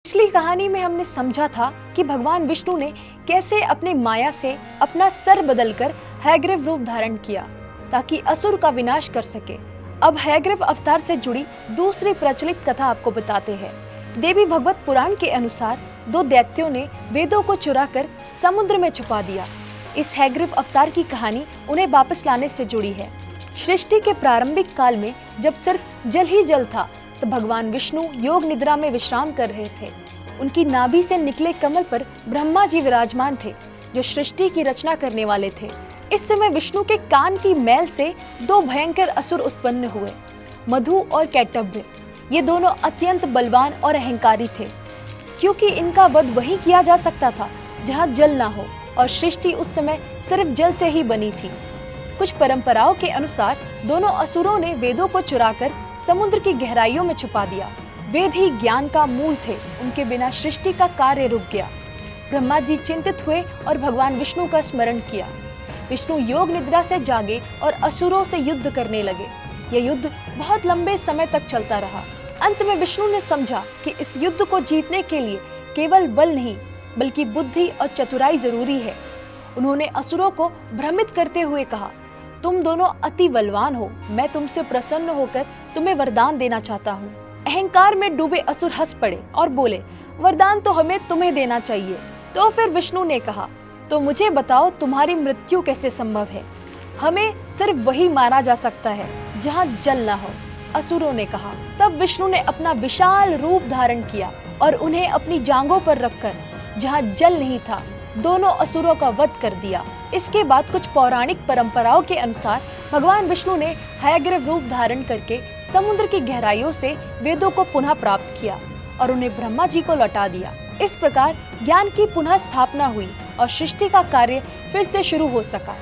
पिछली कहानी में हमने समझा था कि भगवान विष्णु ने कैसे अपने माया से अपना सर बदलकर हयग्रीव रूप धारण किया ताकि असुर का विनाश कर सके। अब हयग्रीव अवतार से जुड़ी दूसरी प्रचलित कथा आपको बताते हैं। देवी भगवत पुराण के अनुसार दो दैत्यों ने वेदों को चुराकर समुद्र में छुपा दिया। इस हयग्रीव अवतार की कहानी उन्हें वापस लाने से जुड़ी है। सृष्टि के प्रारंभिक काल में जब सिर्फ जल ही जल था, तो भगवान विष्णु योग निद्रा में विश्राम कर रहे थे। उनकी नाभि से निकले कमल पर ब्रह्मा जी विराजमान थे, जो सृष्टि की रचना करने वाले थे। इस समय विष्णु के कान की मैल से दो भयंकर असुर उत्पन्न हुए, मधु और कैटभ्य। ये दोनों अत्यंत बलवान और अहंकारी थे, क्योंकि इनका वध वहीं किया जा सकता था जहाँ जल ना हो, और सृष्टि उस समय सिर्फ जल से ही बनी थी। कुछ परंपराओं के अनुसार दोनों असुरों ने वेदों को चुराकर समुद्र की गहराइयों में छुपा दिया। वेद ही ज्ञान का मूल थे, उनके बिना सृष्टि का कार्य रुक गया। ब्रह्मा जी चिंतित हुए और भगवान विष्णु का स्मरण किया। विष्णु योग निद्रा से जागे और असुरों से युद्ध करने लगे। यह युद्ध बहुत लंबे समय तक चलता रहा। अंत में विष्णु ने समझा कि इस युद्ध को जीतने के लिए केवल बल नहीं, बल्कि बुद्धि और चतुराई जरूरी है। उन्होंने असुरों को भ्रमित करते हुए कहा, तुम दोनों अति बलवान हो, मैं तुमसे प्रसन्न होकर तुम्हें वरदान देना चाहता हूँ। अहंकार में डूबे असुर हंस पड़े और बोले, वरदान तो हमें तुम्हें देना चाहिए। तो फिर विष्णु ने कहा, तो मुझे बताओ तुम्हारी मृत्यु कैसे संभव है? हमें सिर्फ वही मारा जा सकता है जहाँ जल ना हो। असुरों ने कहा। तब विष्णु ने अपना विशाल रूप धारण किया और उन्हें अपनी जांघों पर रखकर जहाँ जल नहीं था, दोनों असुरों का वध कर दिया। इसके बाद कुछ पौराणिक परंपराओं के अनुसार भगवान विष्णु ने हयग्रीव रूप धारण करके समुद्र की गहराइयों से वेदों को पुनः प्राप्त किया और उन्हें ब्रह्मा जी को लौटा दिया। इस प्रकार ज्ञान की पुनः स्थापना हुई और सृष्टि का कार्य फिर से शुरू हो सका।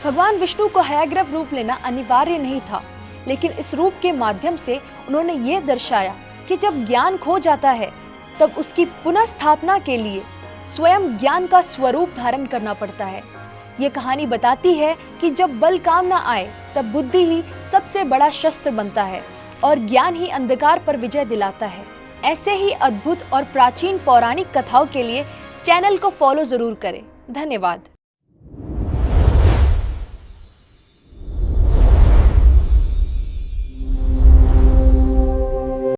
भगवान विष्णु को हयग्रीव रूप लेना अनिवार्य नहीं था, लेकिन इस रूप के माध्यम से उन्होंने ये दर्शाया कि जब ज्ञान खो जाता है, तब उसकी पुनः स्थापना के लिए स्वयं ज्ञान का स्वरूप धारण करना पड़ता है। ये कहानी बताती है कि जब बल काम न आए, तब बुद्धि ही सबसे बड़ा शस्त्र बनता है और ज्ञान ही अंधकार पर विजय दिलाता है। ऐसे ही अद्भुत और प्राचीन पौराणिक कथाओं के लिए चैनल को फॉलो जरूर करें। धन्यवाद।